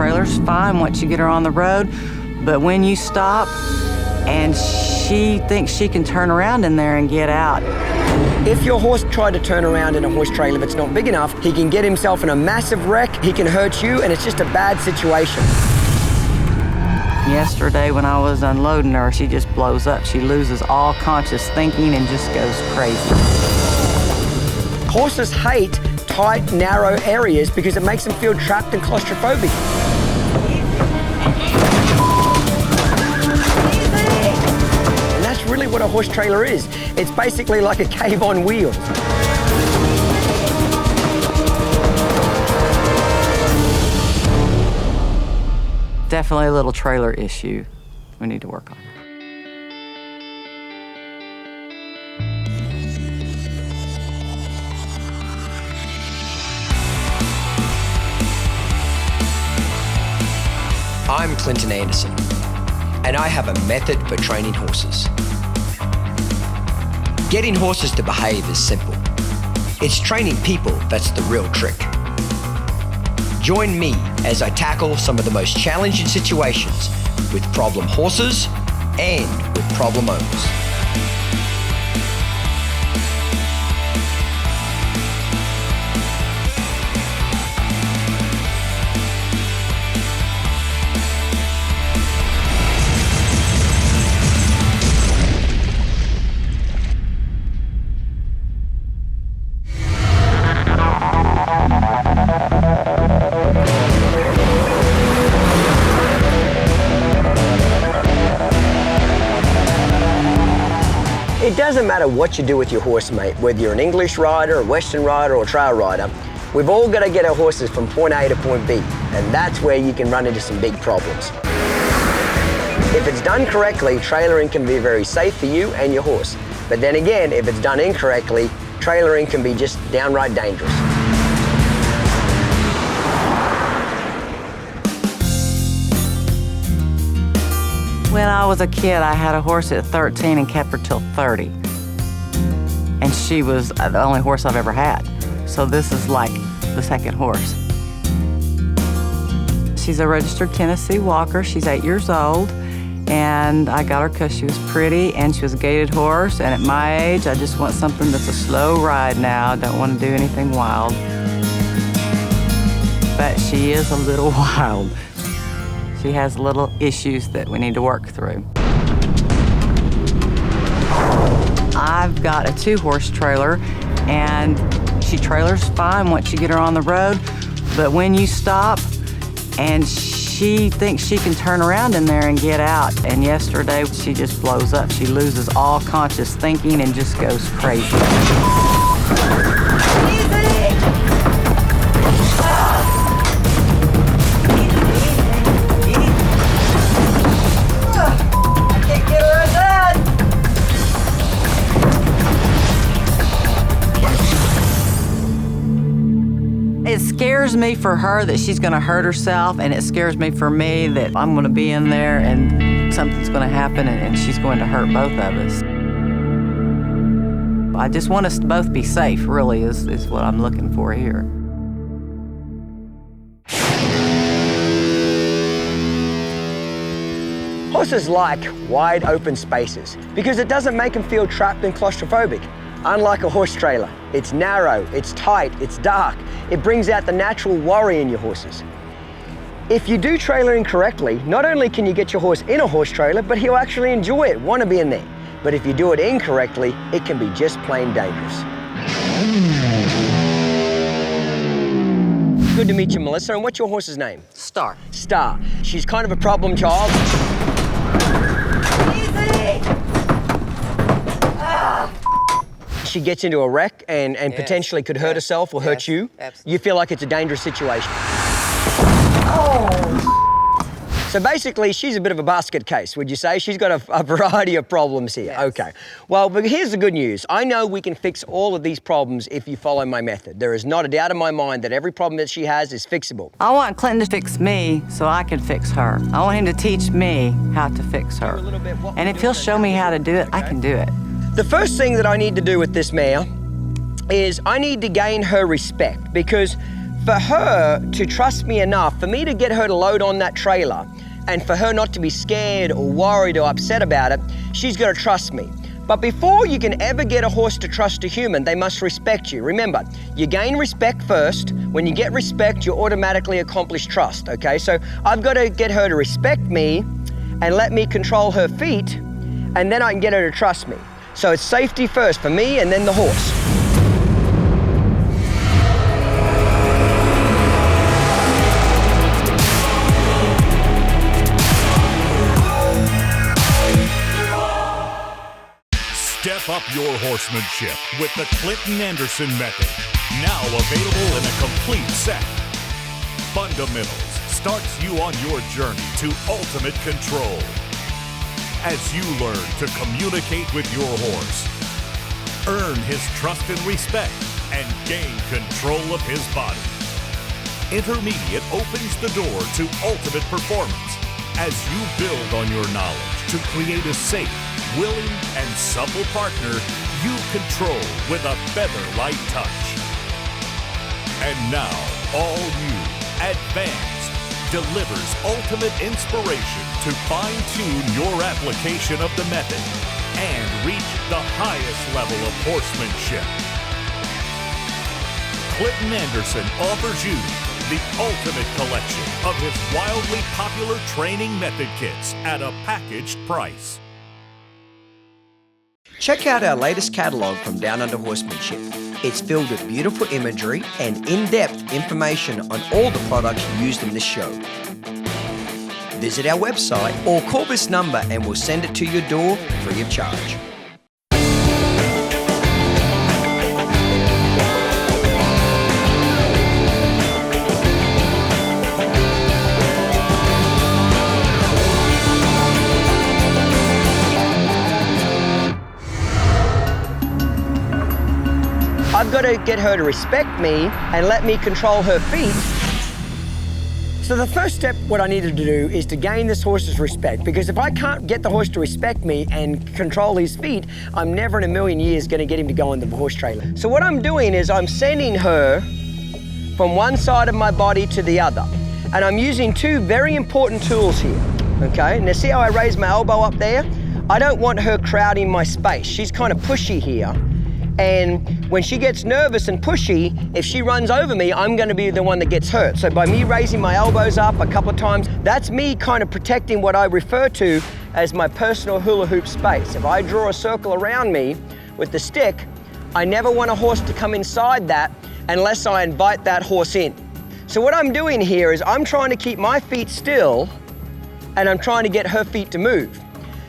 trailer's fine once you get her on the road, but when you stop and she thinks she can turn around in there and get out. If your horse tried to turn around in a horse trailer that's not big enough, he can get himself in a massive wreck, he can hurt you, and it's just a bad situation. Yesterday when I was unloading her, she just blows up. She loses all conscious thinking and just goes crazy. Horses hate tight, narrow areas because it makes them feel trapped and claustrophobic. And that's really what a horse trailer is. It's basically like a cave on wheels. Definitely a little trailer issue we need to work on. I'm Clinton Anderson, and I have a method for training horses. Getting horses to behave is simple. It's training people that's the real trick. Join me as I tackle some of the most challenging situations with problem horses and with problem owners. It doesn't matter what you do with your horse, mate, whether you're an English rider, a Western rider, or a trail rider, we've all got to get our horses from point A to point B, and that's where you can run into some big problems. If it's done correctly, trailering can be very safe for you and your horse. But then again, if it's done incorrectly, trailering can be just downright dangerous. When I was a kid, I had a horse at 13 and kept her till 30. And she was the only horse I've ever had. So this is like the second horse. She's a registered Tennessee walker. She's 8 years old. And I got her because she was pretty and she was a gaited horse. And at my age, I just want something that's a slow ride now. I don't want to do anything wild. But she is a little wild. She has little issues that we need to work through. I've got a 2-horse trailer, and she trailers fine once you get her on the road, but when you stop and she thinks she can turn around in there and get out, and yesterday she just blows up. She loses all conscious thinking and just goes crazy. It scares me for her that she's going to hurt herself, and it scares me for me that I'm going to be in there and something's going to happen and she's going to hurt both of us. I just want us to both be safe, really, is what I'm looking for here. Horses like wide open spaces because it doesn't make them feel trapped and claustrophobic. Unlike a horse trailer, it's narrow, it's tight, it's dark. It brings out the natural worry in your horses. If you do trailering correctly, not only can you get your horse in a horse trailer, but he'll actually enjoy it, want to be in there. But if you do it incorrectly, it can be just plain dangerous. Good to meet you, Melissa. And what's your horse's name? Star. Star. She's kind of a problem child. Easy! She gets into a wreck and Yes. potentially could hurt herself or hurt you. Absolutely. You feel like it's a dangerous situation. Oh! So basically, she's a bit of a basket case, would you say? She's got a variety of problems here. Yes. Okay. Well, but here's the good news. I know we can fix all of these problems if you follow my method. There is not a doubt in my mind that every problem that she has is fixable. I want Clinton to fix me so I can fix her. I want him to teach me how to fix her. And if he'll show me how to do it, I can do it. The first thing that I need to do with this mare is I need to gain her respect because for her to trust me enough, for me to get her to load on that trailer, and for her not to be scared or worried or upset about it, she's got to trust me. But before you can ever get a horse to trust a human, they must respect you. Remember, you gain respect first. When you get respect, you automatically accomplish trust, okay? So I've got to get her to respect me and let me control her feet, and then I can get her to trust me. So it's safety first for me and then the horse. Step up your horsemanship with the Clinton Anderson method. Now available in a complete set. Fundamentals starts you on your journey to ultimate control. As you learn to communicate with your horse, earn his trust and respect, and gain control of his body. Intermediate opens the door to ultimate performance as you build on your knowledge to create a safe, willing, and supple partner you control with a feather-light touch. And now, all new Advanced delivers ultimate inspiration to fine-tune your application of the method and reach the highest level of horsemanship. Clinton Anderson offers you the ultimate collection of his wildly popular training method kits at a packaged price. Check out our latest catalog from Downunder Horsemanship. It's filled with beautiful imagery and in-depth information on all the products used in this show. Visit our website or call this number and we'll send it to your door free of charge. I've got to get her to respect me and let me control her feet. So the first step, what I needed to do is to gain this horse's respect, because if I can't get the horse to respect me and control his feet, I'm never in a million years going to get him to go on the horse trailer. So what I'm doing is I'm sending her from one side of my body to the other. And I'm using two very important tools here, okay? Now see how I raise my elbow up there? I don't want her crowding my space. She's kind of pushy here. And when she gets nervous and pushy, if she runs over me, I'm going to be the one that gets hurt. So by me raising my elbows up a couple of times, that's me kind of protecting what I refer to as my personal hula hoop space. If I draw a circle around me with the stick, I never want a horse to come inside that unless I invite that horse in. So what I'm doing here is I'm trying to keep my feet still and I'm trying to get her feet to move.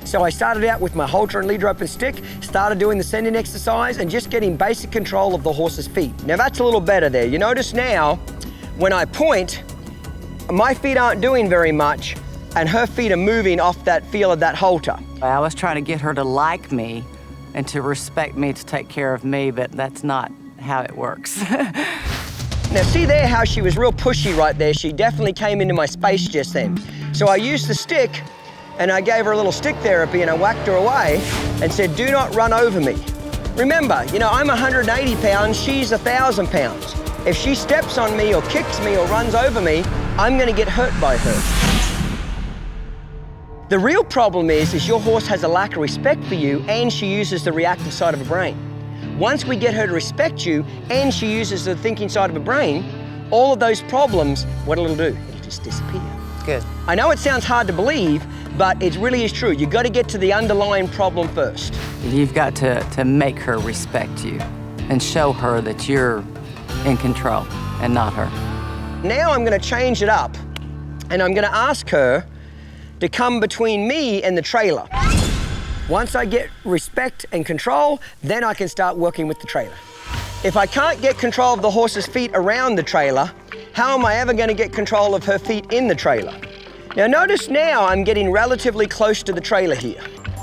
So I started out with my halter and lead rope and stick, started doing the sending exercise and just getting basic control of the horse's feet. Now that's a little better there. You notice now, when I point, my feet aren't doing very much and her feet are moving off that feel of that halter. I was trying to get her to like me and to respect me, to take care of me, but that's not how it works. Now see there how she was real pushy right there. She definitely came into my space just then. So I used the stick and I gave her a little stick therapy and I whacked her away and said, do not run over me. Remember, you know, I'm 180 pounds, she's 1,000 pounds. If she steps on me or kicks me or runs over me, I'm gonna get hurt by her. The real problem is your horse has a lack of respect for you and she uses the reactive side of her brain. Once we get her to respect you and she uses the thinking side of her brain, all of those problems, what it'll do? It'll just disappear. Good. I know it sounds hard to believe, but it really is true. You've got to get to the underlying problem first. You've got to make her respect you and show her that you're in control and not her. Now I'm going to change it up and I'm going to ask her to come between me and the trailer. Once I get respect and control, then I can start working with the trailer. If I can't get control of the horse's feet around the trailer, how am I ever going to get control of her feet in the trailer? Now notice now I'm getting relatively close to the trailer here,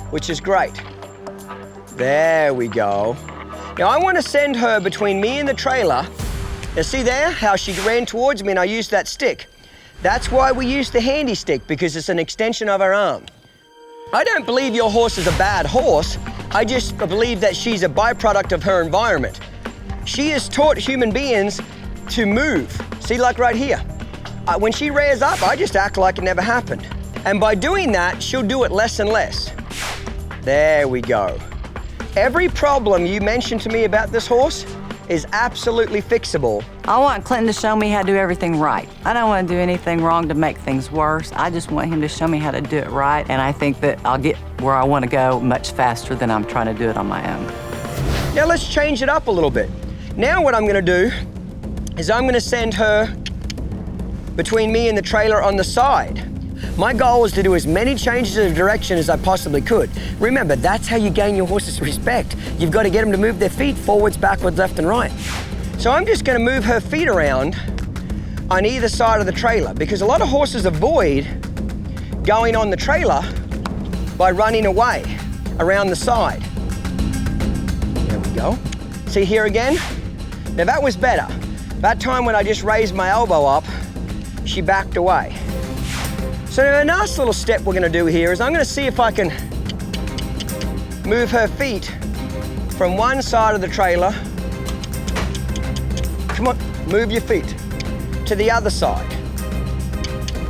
which is great. There we go. Now I want to send her between me and the trailer. Now see there how she ran towards me and I used that stick. That's why we use the handy stick, because it's an extension of our arm. I don't believe your horse is a bad horse. I just believe that she's a byproduct of her environment. She has taught human beings to move. See, like right here. When she rears up, I just act like it never happened. And by doing that, she'll do it less and less. There we go. Every problem you mentioned to me about this horse is absolutely fixable. I want Clinton to show me how to do everything right. I don't want to do anything wrong to make things worse. I just want him to show me how to do it right, and I think that I'll get where I want to go much faster than I'm trying to do it on my own. Now let's change it up a little bit. Now what I'm going to do is I'm going to send her between me and the trailer on the side. My goal was to do as many changes of direction as I possibly could. Remember, that's how you gain your horse's respect. You've got to get them to move their feet forwards, backwards, left, and right. So I'm just going to move her feet around on either side of the trailer, because a lot of horses avoid going on the trailer by running away around the side. There we go. See here again? Now that was better. That time when I just raised my elbow up, she backed away. So the last little step we're gonna do here is I'm gonna see if I can move her feet from one side of the trailer. Come on, move your feet to the other side.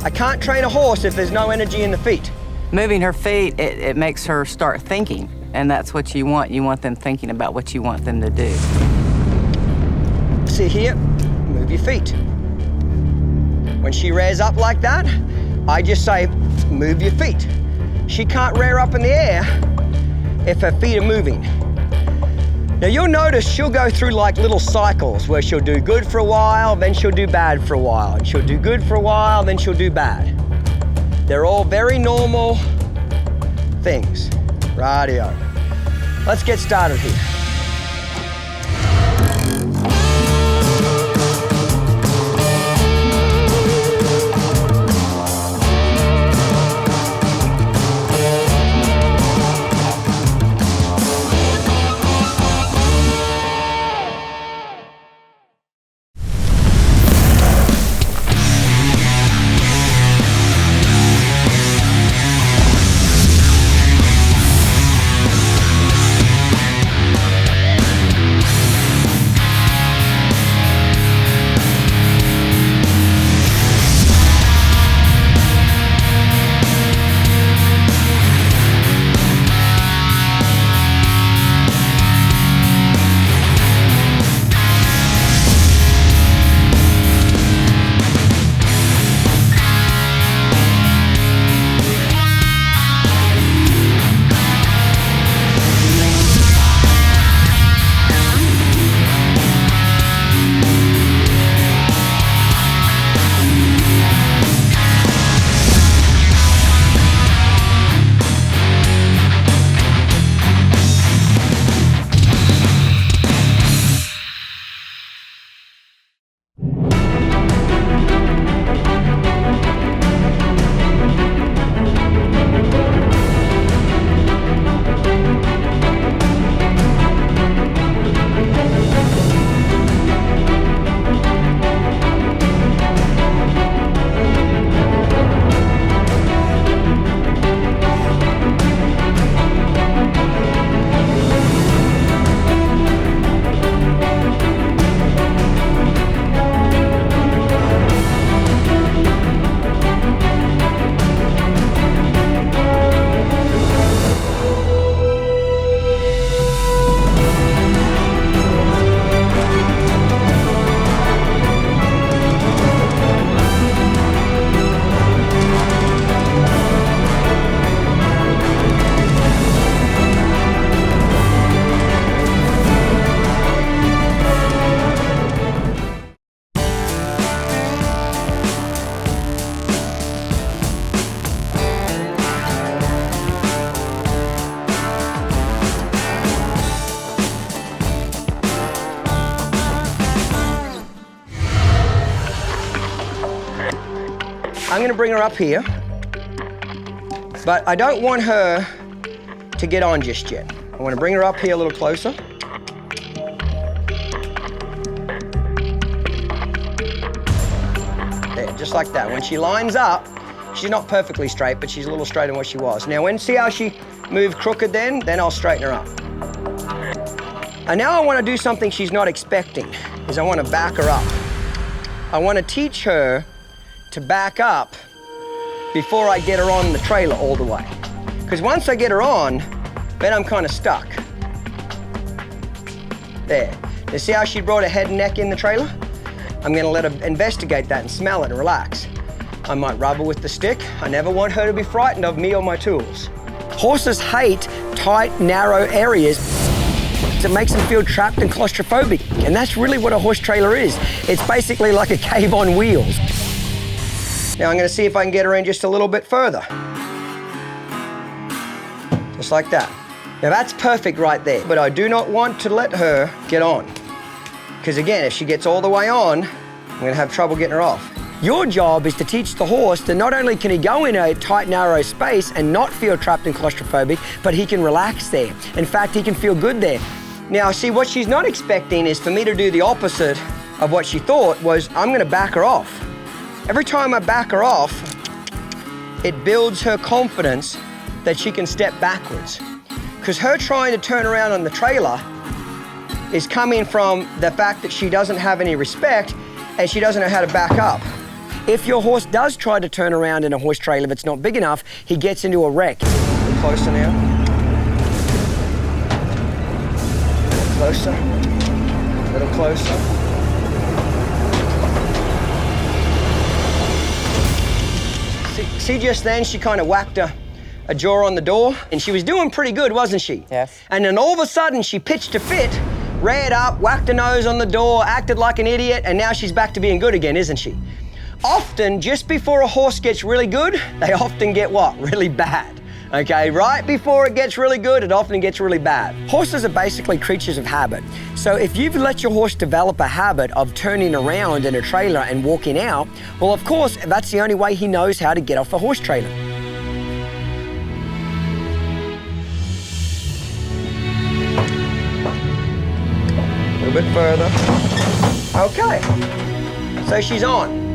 I can't train a horse if there's no energy in the feet. Moving her feet, it makes her start thinking, and that's what you want. You want them thinking about what you want them to do. See here, move your feet. When she rears up like that, I just say, move your feet. She can't rear up in the air if her feet are moving. Now you'll notice she'll go through like little cycles where she'll do good for a while, then she'll do bad for a while, and she'll do good for a while, then she'll do bad. They're all very normal things. Rightio. Let's get started here. I'm gonna bring her up here, but I don't want her to get on just yet. I wanna bring her up here a little closer. There, just like that. When she lines up, she's not perfectly straight, but she's a little straighter than what she was. Now, see how she moved crooked then I'll straighten her up. And now I wanna do something she's not expecting, is I wanna back her up. I want to teach her to back up before I get her on the trailer all the way. Because once I get her on, then I'm kind of stuck. There. You see how she brought her head and neck in the trailer? I'm going to let her investigate that and smell it and relax. I might rub her with the stick. I never want her to be frightened of me or my tools. Horses hate tight, narrow areas. It makes them feel trapped and claustrophobic. And that's really what a horse trailer is. It's basically like a cave on wheels. Now I'm going to see if I can get her in just a little bit further. Just like that. Now that's perfect right there, but I do not want to let her get on. Because again, if she gets all the way on, I'm going to have trouble getting her off. Your job is to teach the horse that not only can he go in a tight, narrow space and not feel trapped and claustrophobic, but he can relax there. In fact, he can feel good there. Now, see, what she's not expecting is for me to do the opposite of what she thought was I'm going to back her off. Every time I back her off, it builds her confidence that she can step backwards. Because her trying to turn around on the trailer is coming from the fact that she doesn't have any respect and she doesn't know how to back up. If your horse does try to turn around in a horse trailer, if it's not big enough, he gets into a wreck. A little closer now. A little closer. A little closer. See just then she kind of whacked a jaw on the door, and she was doing pretty good, wasn't she? Yes. And then all of a sudden she pitched a fit, reared up, whacked her nose on the door, acted like an idiot, and now she's back to being good again, isn't she? Often, just before a horse gets really good, they often get what? Really bad. Okay, right before it gets really good, it often gets really bad. Horses are basically creatures of habit. So if you've let your horse develop a habit of turning around in a trailer and walking out, well, of course, that's the only way he knows how to get off a horse trailer. A little bit further. Okay, so she's on.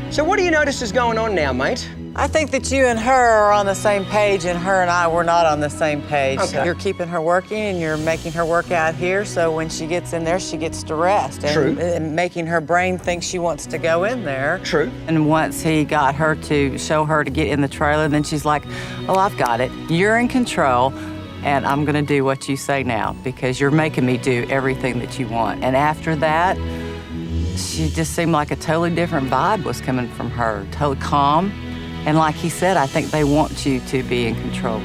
So what do you notice is going on now, mate? I think that you and her are on the same page, and her and I were not on the same page. Okay. You're keeping her working, and you're making her work out here, so when she gets in there, she gets to rest. True. And making her brain think she wants to go in there. True. And once he got her to show her to get in the trailer, then she's like, oh, I've got it. You're in control, and I'm gonna do what you say now, because you're making me do everything that you want. And after that, she just seemed like a totally different vibe was coming from her, totally calm. And like he said, I think they want you to be in control.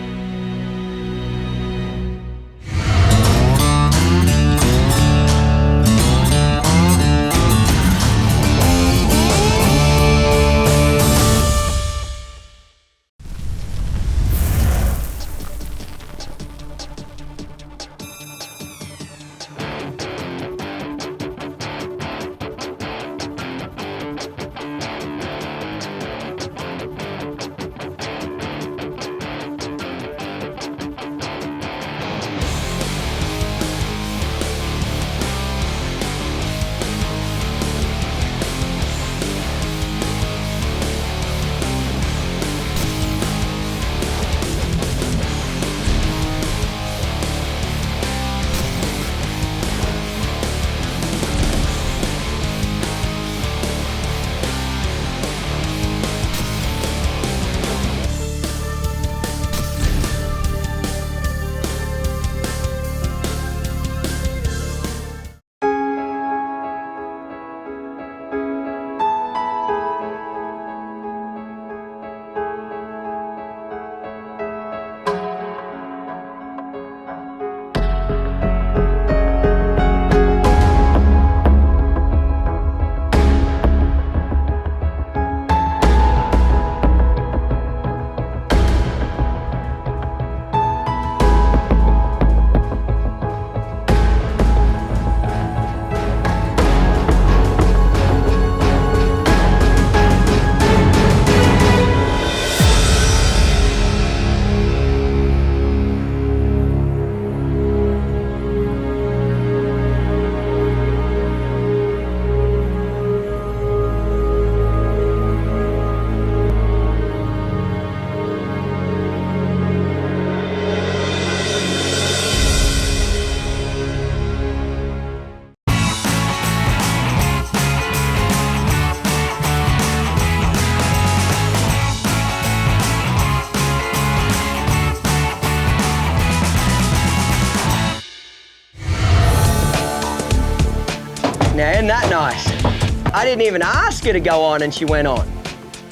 Now, isn't that nice? I didn't even ask her to go on and she went on.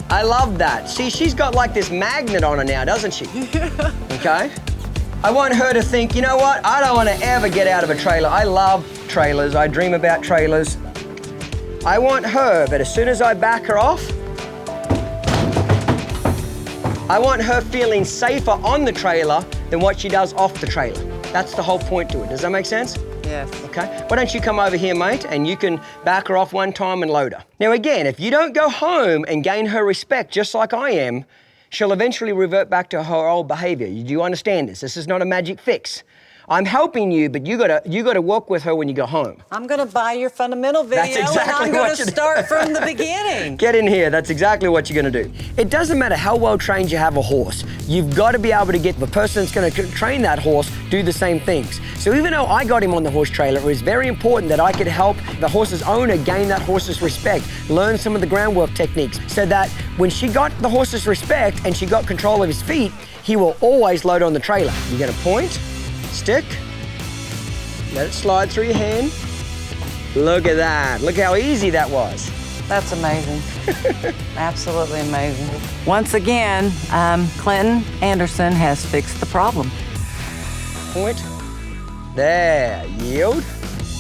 I love that. See, she's got like this magnet on her now, doesn't she? Yeah. Okay? I want her to think, you know what? I don't want to ever get out of a trailer. I love trailers. I dream about trailers. I want her, but as soon as I back her off, I want her feeling safer on the trailer than what she does off the trailer. That's the whole point to it. Does that make sense? Yes. Okay. Why don't you come over here, mate, and you can back her off one time and load her. Now again, if you don't go home and gain her respect just like I am, she'll eventually revert back to her old behavior. Do you understand this? This is not a magic fix. I'm helping you, but you gotta work with her when you go home. I'm gonna buy your fundamental video. That's exactly and I'm what gonna start from the beginning. Get in here, that's exactly what you're gonna do. It doesn't matter how well trained you have a horse. You've got to be able to get the person that's gonna train that horse do the same things. So even though I got him on the horse trailer, it was very important that I could help the horse's owner gain that horse's respect, learn some of the groundwork techniques, so that when she got the horse's respect and she got control of his feet, he will always load on the trailer. You're gonna point, stick, let it slide through your hand. Look at that. Look how easy that was. That's amazing. Absolutely amazing. Once again, Clinton Anderson has fixed the problem. Point. There. Yield.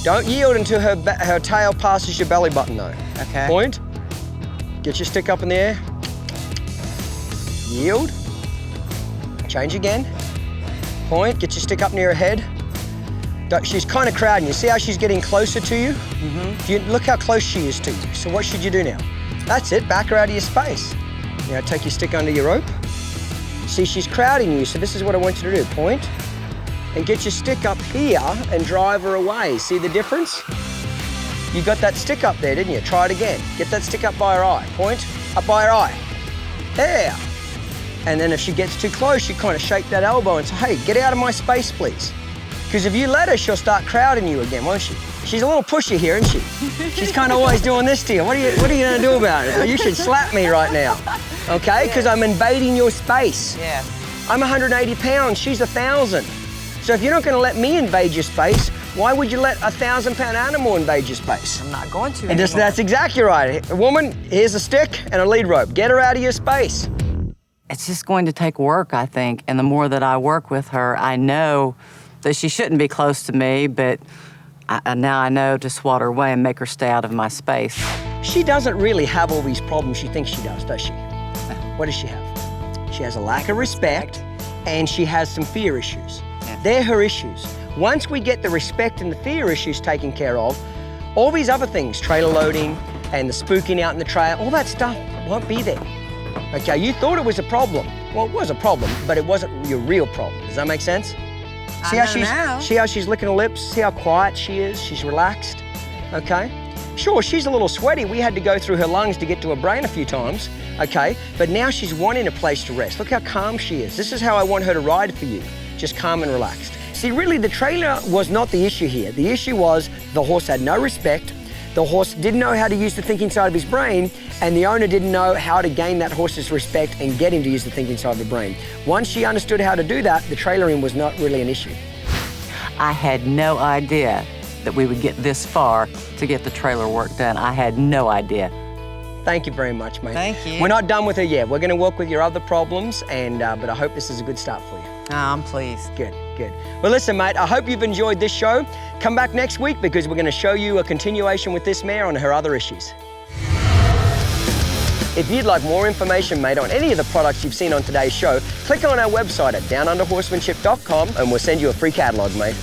Don't yield until her tail passes your belly button, though. Okay. Point. Get your stick up in the air. Yield. Change again. Point. Get your stick up near her head. She's kind of crowding. You see how she's getting closer to you? Mm-hmm. Look how close she is to you. So what should you do now? That's it. Back her out of your space. Now take your stick under your rope. See, she's crowding you, so this is what I want you to do. Point, and get your stick up here and drive her away. See the difference? You got that stick up there, didn't you? Try it again. Get that stick up by her eye. Point, up by her eye. There. And then if she gets too close, you kind of shake that elbow and say, hey, get out of my space, please. Because if you let her, she'll start crowding you again, won't she? She's a little pushy here, isn't she? She's kind of always doing this to you. What are you going to do about it? You should slap me right now, okay? Because I'm invading your space. Yeah. I'm 180 pounds, she's 1,000. So if you're not going to let me invade your space, why would you let a 1,000-pound animal invade your space? I'm not going to And that's exactly right. A woman, here's a stick and a lead rope. Get her out of your space. It's just going to take work, I think. And the more that I work with her, I know that she shouldn't be close to me, but now I know to swat her away and make her stay out of my space. She doesn't really have all these problems she thinks she does she? What does she have? She has a lack of respect, and she has some fear issues. Yeah. They're her issues. Once we get the respect and the fear issues taken care of, all these other things, trailer loading and the spooking out in the trail, all that stuff won't be there. Okay, you thought it was a problem. Well, it was a problem, but it wasn't your real problem. Does that make sense? See how she's licking her lips? See how quiet she is? She's relaxed, okay? Sure, she's a little sweaty. We had to go through her lungs to get to her brain a few times, okay? But now she's wanting a place to rest. Look how calm she is. This is how I want her to ride for you, just calm and relaxed. See, really, the trailer was not the issue here. The issue was the horse had no respect, the horse didn't know how to use the thinking side of his brain, and the owner didn't know how to gain that horse's respect and get him to use the thinking side of the brain. Once she understood how to do that, the trailering was not really an issue. I had no idea that we would get this far to get the trailer work done. I had no idea. Thank you very much, mate. Thank you. We're not done with her yet. We're going to work with your other problems, but I hope this is a good start for you. Oh, I'm pleased. Good, good. Well, listen, mate, I hope you've enjoyed this show. Come back next week because we're going to show you a continuation with this mare on her other issues. If you'd like more information, mate, on any of the products you've seen on today's show, click on our website at downunderhorsemanship.com and we'll send you a free catalog, mate.